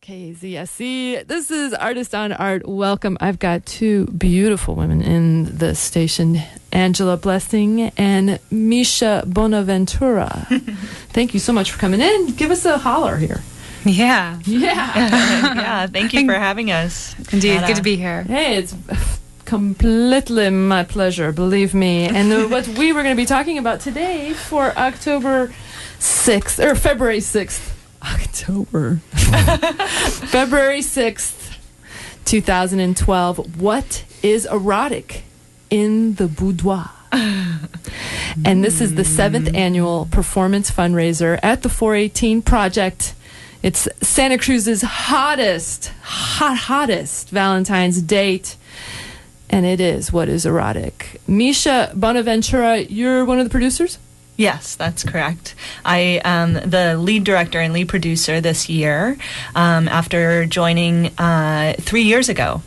KZSC. This is Artist on Art. Welcome. I've got two beautiful women in the station, Angela Blessing and Misha Bonaventura. Thank you so much for coming in. Give us a holler here. Yeah. Yeah, thank you for having us. Indeed, good to be here. Hey, it's completely my pleasure, believe me. And what we were going to be talking about today for February 6th, February 6th, 2012. What is erotic in the Boudoir? And this is the 7th annual performance fundraiser at the 418 Project. It's Santa Cruz's hottest Valentine's date. And it is What is Erotic. Misha Bonaventura, you're one of the producers? Yes, that's correct. I am the lead director and lead producer this year after joining 3 years ago.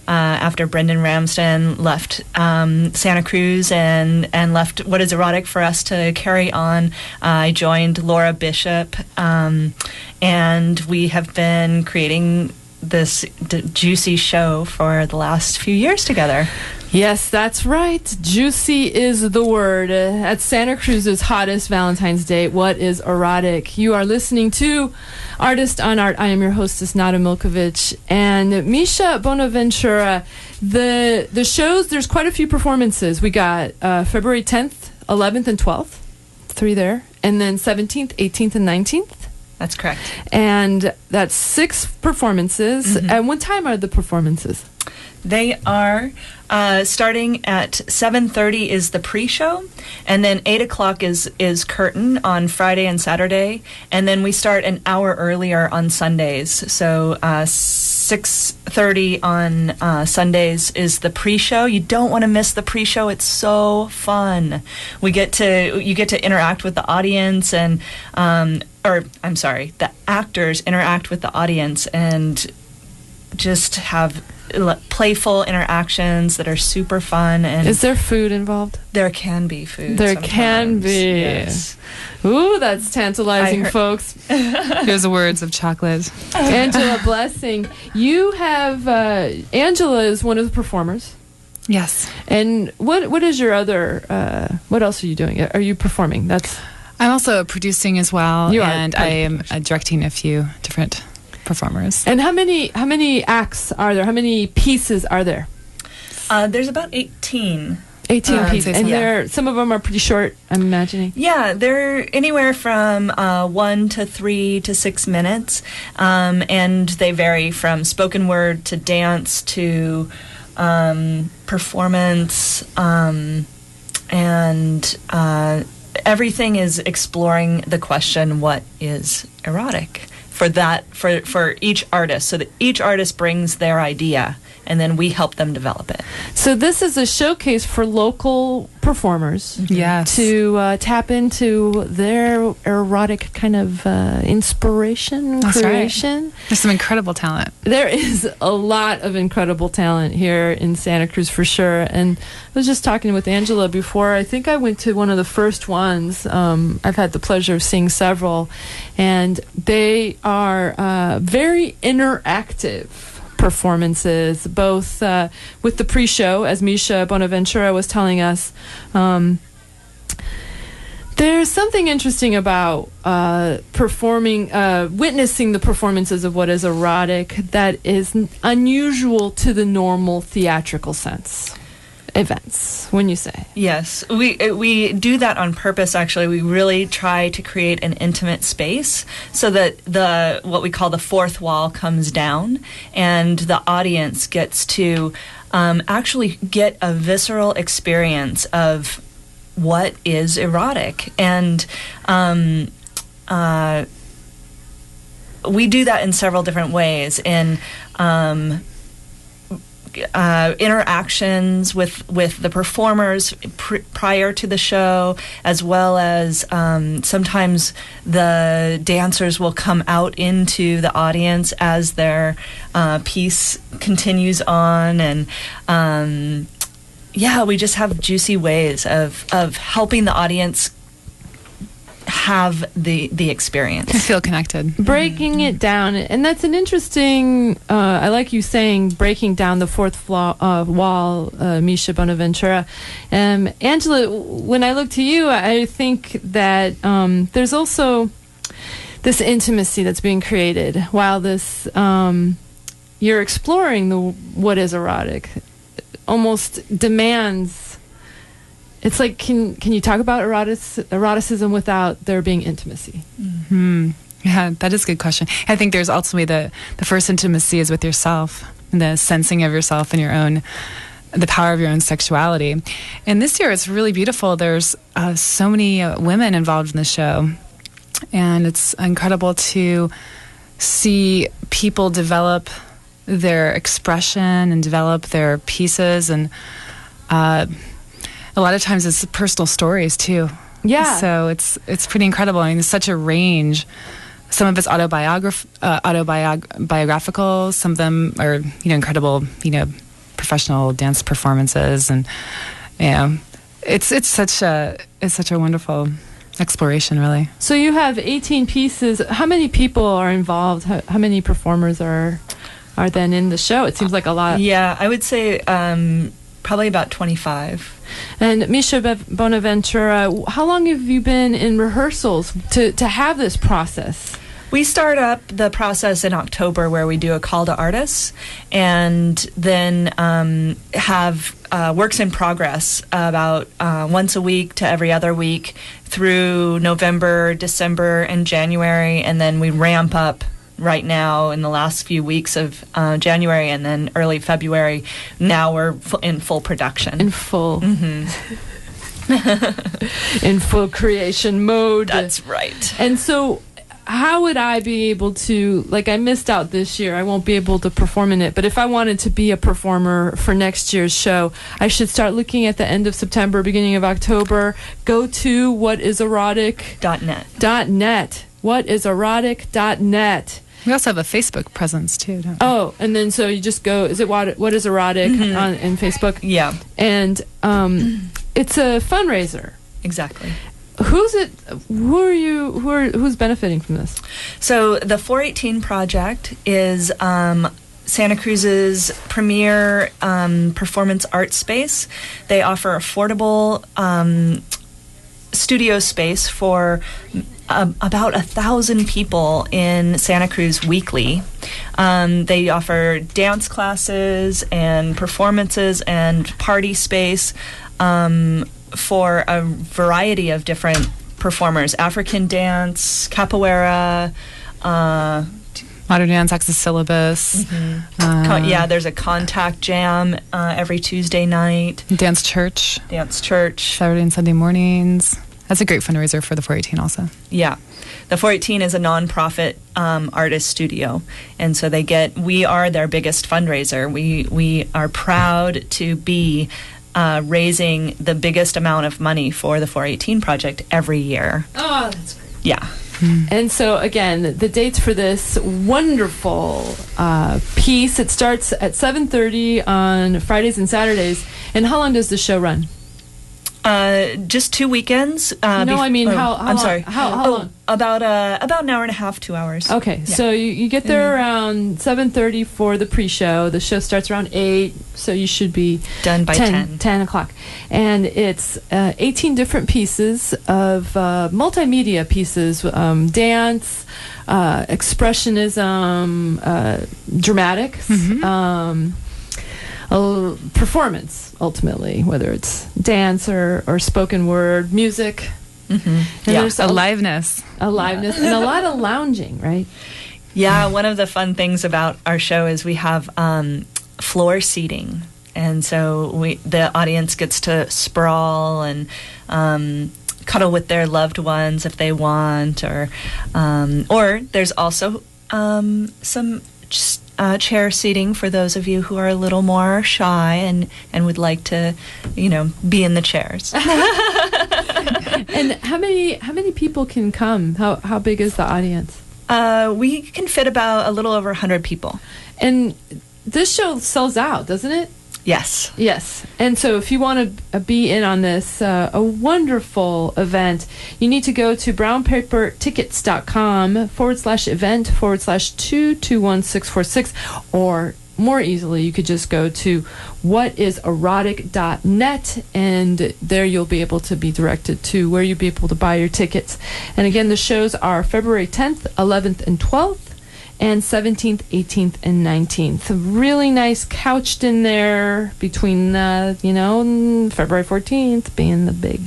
After Brendan Ramsden left Santa Cruz and left What is Erotic for us to carry on, I joined Laura Bishop, and we have been creating this juicy show for the last few years together. Yes, that's right. Juicy is the word. At Santa Cruz's hottest Valentine's date, What is Erotic? You are listening to Artist on Art. I am your hostess, Nada Milkovich. And Misha Bonaventura, the shows, there's quite a few performances. We got February 10th, 11th, and 12th. 3 there. And then 17th, 18th, and 19th. That's correct. And that's 6 performances. Mm-hmm. And what time are the performances? They are starting at 7:30 is the pre-show, and then 8 o'clock is curtain on Friday and Saturday, and then we start an hour earlier on Sundays. So 6:30 on Sundays is the pre-show. You don't want to miss the pre-show. It's so fun. You get to interact with the audience the actors interact with the audience and just have playful interactions that are super fun. And is there food involved? There can be food. There can be. Yes. Ooh, that's tantalizing, folks. Here's the words of chocolate. Angela Blessing. You have Angela is one of the performers. Yes. And what is your other? What else are you doing? Are you performing? I'm also producing as well, you and I am directing a few different performers. And how many acts are there? How many pieces are there? There's about 18. 18 pieces. And some of them are pretty short, I'm imagining. Yeah, they're anywhere from 1 to 3 to 6 minutes. And they vary from spoken word to dance to performance. And everything is exploring the question, what is erotic? For each artist, so that each artist brings their idea, and then we help them develop it. So this is a showcase for local performers, yes, to tap into their erotic kind of inspiration, That's creation. Right. There's some incredible talent. There is a lot of incredible talent here in Santa Cruz for sure. And I was just talking with Angela before. I think I went to one of the first ones. I've had the pleasure of seeing several, and they are very interactive performances, both with the pre-show, as Misha Bonaventura was telling us. There's something interesting about witnessing the performances of What is Erotic that is unusual to the normal theatrical sense. Events, when you say. Yes, we do that on purpose. Actually, we really try to create an intimate space so that what we call the fourth wall comes down, and the audience gets to actually get a visceral experience of what is erotic. And we do that in several different ways. In interactions with the performers prior to the show, as well as sometimes the dancers will come out into the audience as their piece continues on, and we just have juicy ways of helping the audience have the experience. I feel connected. Breaking it down, and that's an interesting. I like you saying breaking down the fourth wall, Misha Bonaventura. Angela, when I look to you, I think that there's also this intimacy that's being created while this you're exploring what is erotic. Almost demands. It's like, can you talk about eroticism without there being intimacy? Mm-hmm. Yeah, that is a good question. I think there's ultimately the first intimacy is with yourself, and the sensing of yourself and the power of your own sexuality. And this year it's really beautiful. There's so many women involved in the show, and it's incredible to see people develop their expression and develop their pieces, and a lot of times it's personal stories too. Yeah. So it's pretty incredible. I mean, there's such a range. Some of it's autobiographical. Some of them are, incredible, professional dance performances, and it's such a wonderful exploration, really. So you have 18 pieces. How many people are involved? How many performers are then in the show? It seems like a lot. Yeah, I would say probably about 25. And Misha Bonaventura, how long have you been in rehearsals to have this process? We start up the process in October, where we do a call to artists, and then have works in progress about once a week to every other week through November, December, and January, and then we ramp up right now in the last few weeks of January and then early February. Now we're in full production. In full. Mm-hmm. In full creation mode. That's right. And so how would I be able to, I missed out this year, I won't be able to perform in it, but if I wanted to be a performer for next year's show, I should start looking at the end of September, beginning of October, go to whatiserotic.net. Whatiserotic.net. We also have a Facebook presence too, don't we? Oh, and then so you just go, is it What is Erotic on in Facebook? Yeah. And it's a fundraiser. Exactly. Who's benefiting from this? So the 418 Project is Santa Cruz's premier performance art space. They offer affordable studio space for about 1,000 people in Santa Cruz weekly. They offer dance classes and performances and party space for a variety of different performers: African dance, capoeira, modern dance, access syllabus. Mm-hmm. There's a contact jam every Tuesday night. Dance church. Saturday and Sunday mornings. That's a great fundraiser for the 418 also. Yeah. The 418 is a nonprofit artist studio, and so we are their biggest fundraiser. We are proud to be raising the biggest amount of money for the 418 Project every year. Oh, that's great. Yeah. And so, again, the dates for this wonderful piece, it starts at 7:30 on Fridays and Saturdays. And how long does the show run? Just 2 weekends. How sorry. How long? About an hour and a half, 2 hours. Okay, yeah. So you get there around 7:30 for the pre-show. The show starts around 8, so you should be done by 10 o'clock. And it's 18 different pieces of multimedia pieces, dance, expressionism, dramatics, performance, ultimately, whether it's dance or spoken word, music. Mm-hmm. And there's aliveness. And a lot of lounging, right? Yeah, one of the fun things about our show is we have floor seating, and so the audience gets to sprawl and cuddle with their loved ones if they want, or there's also some chair seating for those of you who are a little more shy and would like to, be in the chairs. And how many people can come? How big is the audience? We can fit about a little over 100 people. And this show sells out, doesn't it? Yes. Yes. And so if you want to be in on this, a wonderful event, you need to go to brownpapertickets.com/event/221646, or more easily, you could just go to whatiserotic.net, and there you'll be able to be directed to where you'll be able to buy your tickets. And again, the shows are February 10th, 11th, and 12th. And 17th, 18th, and 19th. Really nice couched in there between, February 14th being the big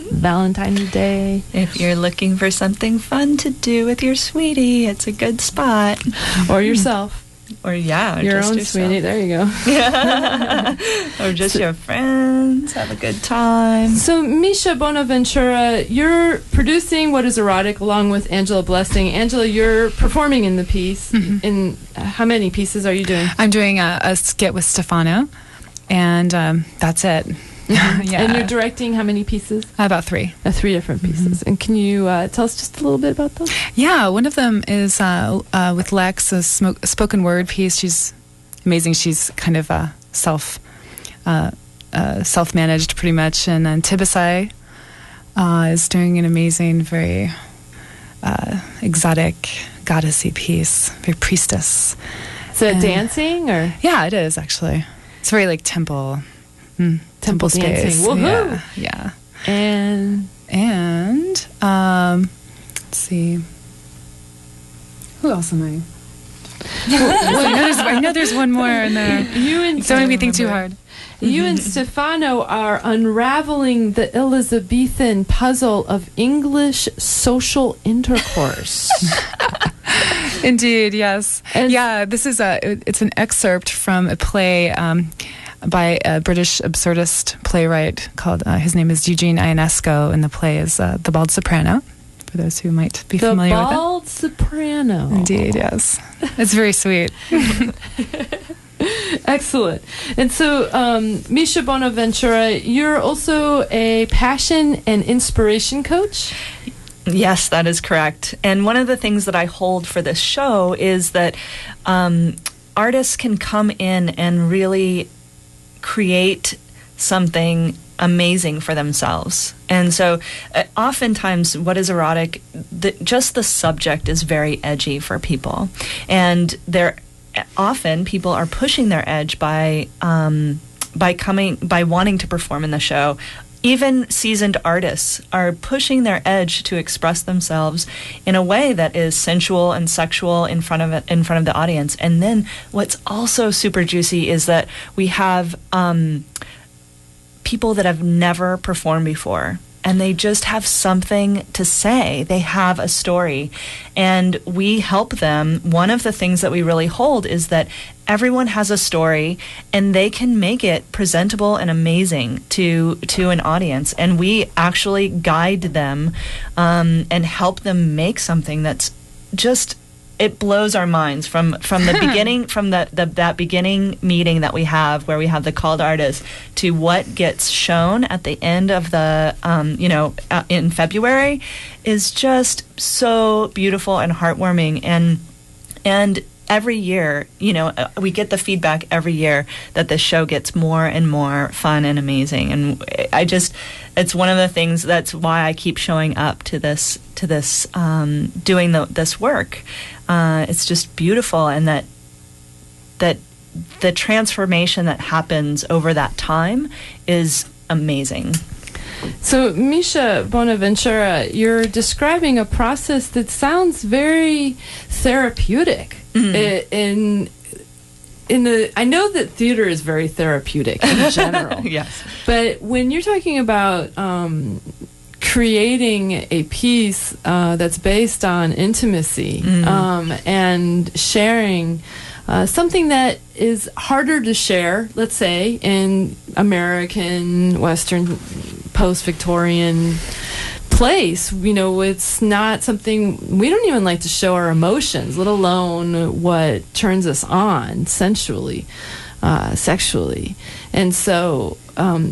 Valentine's Day. If you're looking for something fun to do with your sweetie, it's a good spot. Or yourself. Or your just own yourself. Sweetie. There you go. Or just your friends. Have a good time. So, Misha Bonaventura, you're producing What is Erotic along with Angela Blessing. Angela, you're performing in the piece. In how many pieces are you doing? I'm doing a skit with Stefano, and that's it. Yeah. And you're directing how many pieces? About 3. 3 different pieces. And can you tell us just a little bit about those? Yeah, one of them is with Lex, a spoken word piece. She's amazing. She's kind of self-managed pretty much. And then Tibisai is doing an amazing, very exotic, goddessy piece, very priestess. So dancing, or? Yeah, it is actually. It's very like temple space. Dancing. Woohoo! Yeah. And let's see. Who else am I? I know there's one more in there. Don't make me think too hard. You and Stefano are unraveling the Elizabethan puzzle of English social intercourse. Indeed, yes. And this is it's an excerpt from a play by a British absurdist playwright called, his name is Eugene Ionesco, and the play is The Bald Soprano, for those who might be familiar with it. The Bald Soprano. Indeed, yes. It's very sweet. Excellent. And so, Misha Bonaventura, you're also a passion and inspiration coach? Yes, that is correct. And one of the things that I hold for this show is that artists can come in and really create something amazing for themselves. And so oftentimes what is erotic, just the subject is very edgy for people. And often people are pushing their edge by wanting to perform in the show. Even seasoned artists are pushing their edge to express themselves in a way that is sensual and sexual in front of the audience. And then what's also super juicy is that we have people that have never performed before, and they just have something to say. They have a story, and we help them. One of the things that we really hold is that everyone has a story, and they can make it presentable and amazing to an audience. And we actually guide them and help them make something that's just, it blows our minds from the beginning, from that beginning meeting that we have, where we have the called artist, to what gets shown at the end of the in February, is just so beautiful and heartwarming. And every year, we get the feedback every year that the show gets more and more fun and amazing. And it's one of the things that's why I keep showing up to this doing this work. It's just beautiful, and that the transformation that happens over that time is amazing. So, Misha Bonaventura, you're describing a process that sounds very therapeutic. I know that theater is very therapeutic in general. Yes. But when you're talking about creating a piece that's based on intimacy and sharing something that is harder to share, let's say, in American, Western, post-Victorian place, it's not something, we don't even like to show our emotions, let alone what turns us on sensually, sexually. And so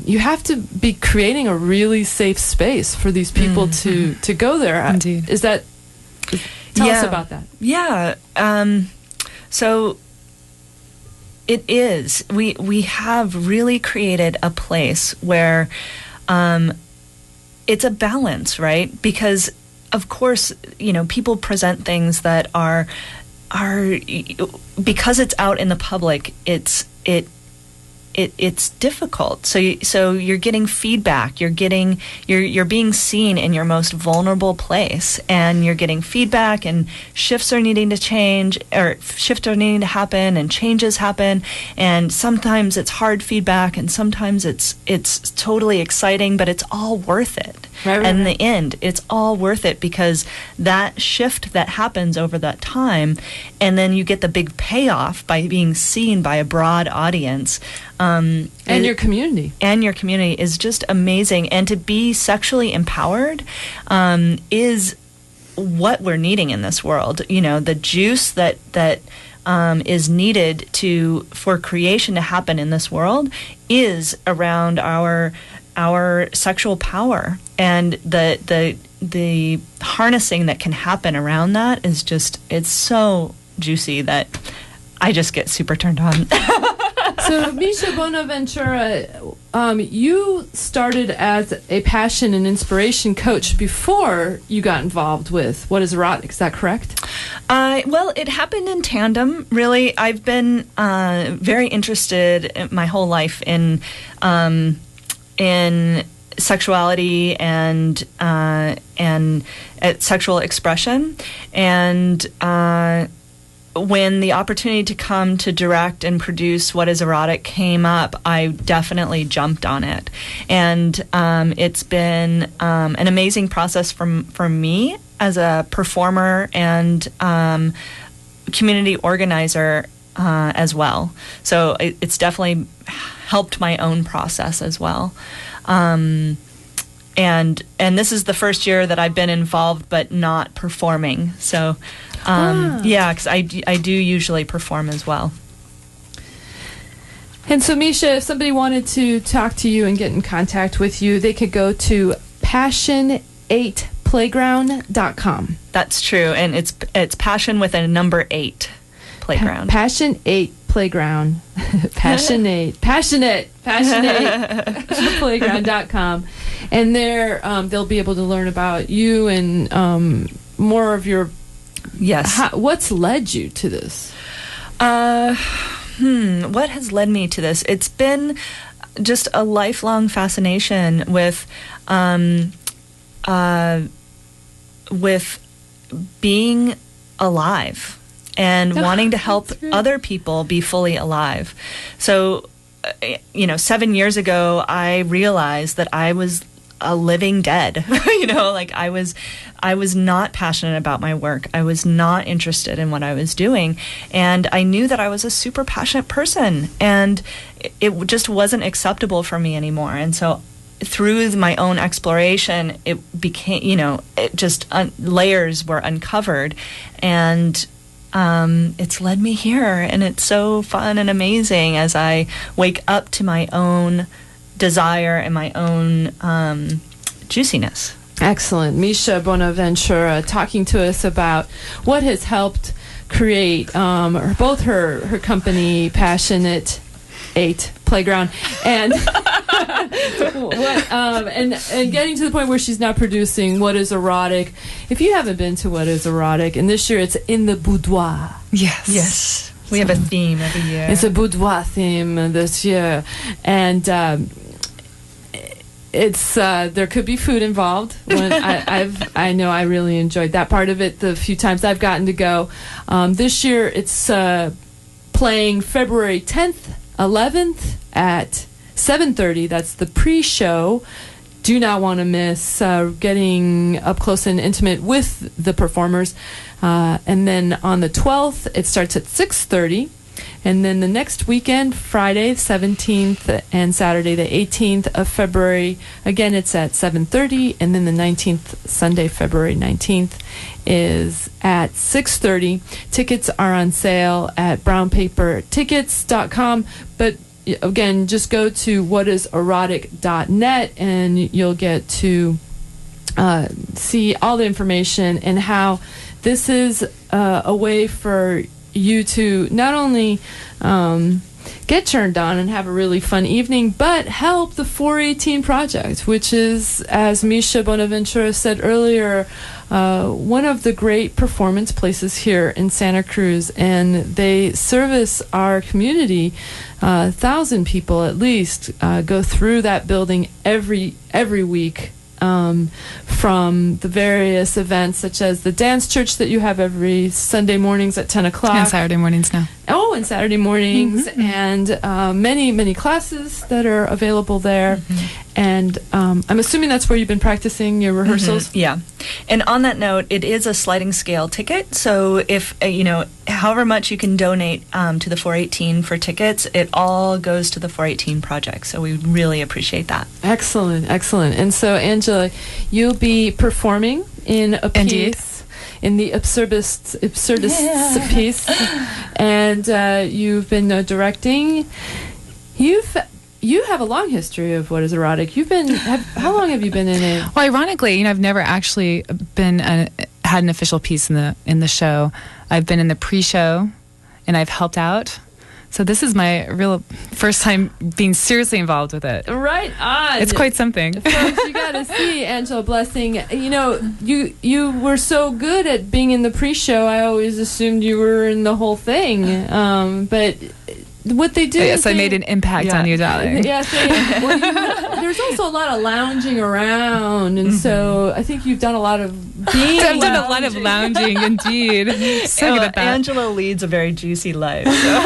you have to be creating a really safe space for these people to go there. Indeed. Tell us about that. Yeah. So It is. We have really created a place where it's a balance, right? Because of course, people present things that are because it's out in the public. It's difficult. So you're getting feedback. You're being seen in your most vulnerable place, and you're getting feedback, and shifts are needing to change, or shifts are needing to happen, and changes happen. And sometimes it's hard feedback, and sometimes it's totally exciting, but it's all worth it. Right. And in the end, it's all worth it, because that shift that happens over that time, and then you get the big payoff by being seen by a broad audience. And your community. And your community is just amazing. And to be sexually empowered is what we're needing in this world. The juice that is needed for creation to happen in this world is around our sexual power, and the harnessing that can happen around that is just, it's so juicy that I just get super turned on. So, Misha Bonaventura, you started as a passion and inspiration coach before you got involved with What is Erotic. Is that correct? Well, it happened in tandem, really. I've been very interested my whole life in sexuality and sexual expression, and when the opportunity to come to direct and produce What is Erotic came up, I definitely jumped on it. And it's been an amazing process for me as a performer and community organizer as well. So it's definitely helped my own process as well. And this is the first year that I've been involved but not performing. So because I do usually perform as well. And so, Misha, if somebody wanted to talk to you and get in contact with you, they could go to passion8playground.com. That's true, and it's passion with a number 8 playground. Passion 8 playground. Passionate playground.com. And there they'll be able to learn about you and more of your. Yes. What's led you to this? What has led me to this? It's been just a lifelong fascination with being alive and wanting to help other people be fully alive. So, 7 years ago, I realized that I was a living dead. I was not passionate about my work. I was not interested in what I was doing. And I knew that I was a super passionate person, and it just wasn't acceptable for me anymore. And so through my own exploration, it became, layers were uncovered, and it's led me here. And it's so fun and amazing as I wake up to my own desire and my own juiciness. Excellent. Misha Bonaventura talking to us about what has helped create both her company, Passionate 8 Playground, and and getting to the point where she's now producing What is Erotic. If you haven't been to What is Erotic, and this year it's in the Boudoir. Yes. We have a theme every year. It's a boudoir theme this year, and it's there could be food involved. I know I really enjoyed that part of it the few times I've gotten to go. This year it's playing February 10th, 11th at 7:30. That's the pre-show. Do not want to miss getting up close and intimate with the performers. And then on the 12th, it starts at 6:30. And then the next weekend, Friday, 17th, and Saturday, the 18th of February, again, it's at 7:30. And then the 19th, Sunday, February 19th, is at 6:30. Tickets are on sale at brownpapertickets.com. But again, just go to whatiserotic.net and you'll get to see all the information and how this is a way for you to not only get turned on and have a really fun evening, but help the 418 Project, which is, as Misha Bonaventura said earlier, one of the great performance places here in Santa Cruz, and they service our community. 1,000 people at least go through that building every week. From the various events, such as the dance church that you have every Sunday mornings at 10 o'clock. And Saturday mornings now. Oh, and Saturday mornings, and many classes that are available there. And I'm assuming that's where you've been practicing your rehearsals? Yeah. And on that note, it is a sliding scale ticket. So if, however much you can donate to the 418 for tickets, it all goes to the 418 Project. So we really appreciate that. Excellent. And so, Angela, you'll be performing in a piece, in the absurdist piece, and you've been directing. You have a long history of what is erotic. How long have you been in it? Well, ironically, I've never actually had an official piece in the show. I've been in the pre-show, and I've helped out. So this is my real first time being seriously involved with it. Right on. It's quite something. Folks, you got to see Angela Blessing. You were so good at being in the pre-show. I always assumed you were in the whole thing. But what they do yes, I made an impact on you, darling. Yes, there's also a lot of lounging around, and so I think you've done a lot of being. I've done a lot of lounging, indeed. So good at that. Angela leads a very juicy life. So.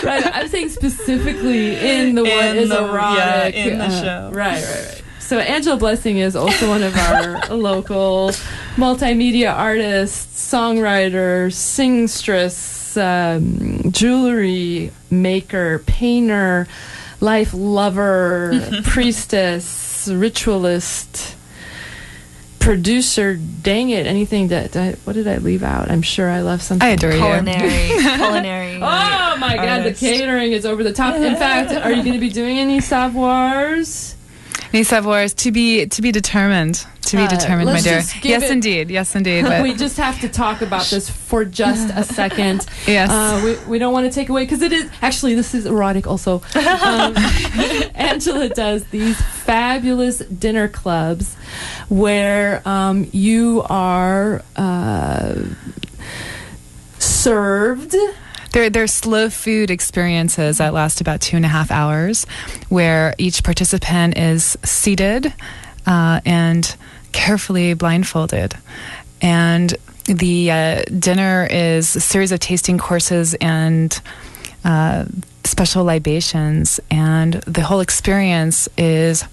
Right, I'm saying specifically in the what is erotic. Yeah, in the show. Right. So Angela Blessing is also one of our local multimedia artists, songwriter, singstress, jewelry maker, painter, life lover, priestess, ritualist, producer. Dang it! Anything what did I leave out? I'm sure I left something. I adore Culinary. Oh my God! The catering is over the top. In fact, are you going to be doing any savoirs? Any savoirs to be determined. To be determined, my dear. Yes, indeed. But we just have to talk about this for just a second. Yes. We don't want to take away, because it is actually, this is erotic also. Angela does these fabulous dinner clubs where you are served. They're slow food experiences that last about 2.5 hours, where each participant is seated and carefully blindfolded. And the dinner is a series of tasting courses and special libations. And the whole experience is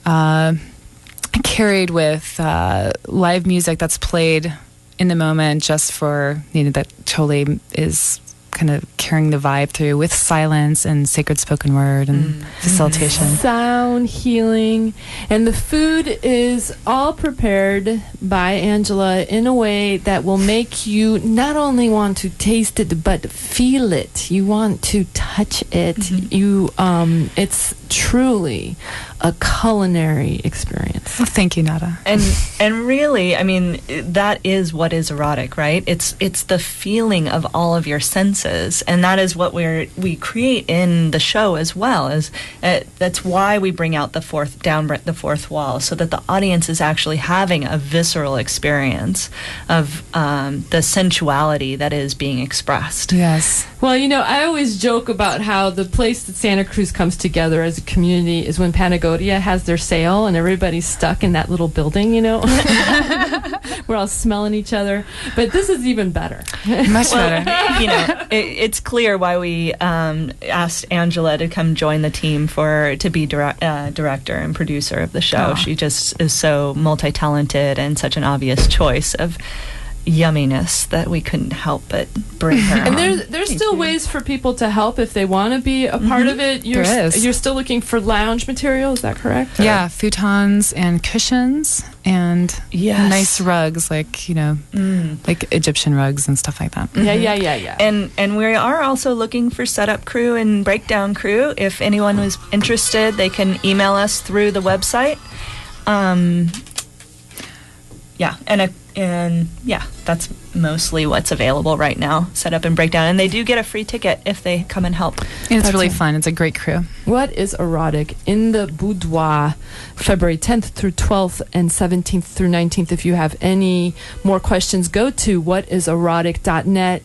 carried with live music that's played in the moment, just for, that totally is kind of carrying the vibe through, with silence and sacred spoken word and facilitation. Sound healing. And the food is all prepared by Angela in a way that will make you not only want to taste it, but feel it. You want to touch it. It's truly a culinary experience. Well, thank you, Nada. And really, that is what is erotic, right? It's the feeling of all of your senses, and that is what we create in the show as well. That's why we bring out the fourth wall, so that the audience is actually having a visceral experience of the sensuality that is being expressed. Yes. Well, I always joke about how the place that Santa Cruz comes together as a community is when Panagonia has their sale and everybody's stuck in that little building, We're all smelling each other. But this is even better. Much better. It's clear why we asked Angela to come join the team to be director and producer of the show. Oh. She just is so multi-talented and such an obvious choice of yumminess that we couldn't help but bring her and on. there's still ways for people to help if they want to be a part of it. You're still looking for lounge material, is that correct? Yeah, futons and cushions and nice rugs, like Egyptian rugs and stuff like that. Yeah. And we are also looking for setup crew and breakdown crew. If anyone was interested, they can email us through the website. And And yeah, that's mostly what's available right now, Set Up and Breakdown. And they do get a free ticket if they come and help. And it's really fun. It's a great crew. What is Erotic? In the Boudoir, February 10th through 12th and 17th through 19th. If you have any more questions, go to whatiserotic.net.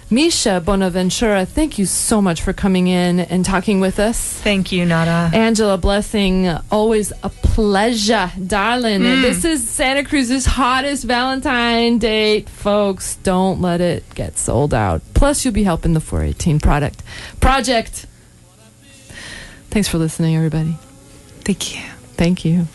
Misha Bonaventura, thank you so much for coming in and talking with us. Thank you, Nada. Angela Blessing, always a pleasure, darling. This is Santa Cruz's hottest Valentine date. Folks, don't let it get sold out. Plus, you'll be helping the 418 project. Thanks for listening, everybody. Thank you. Thank you.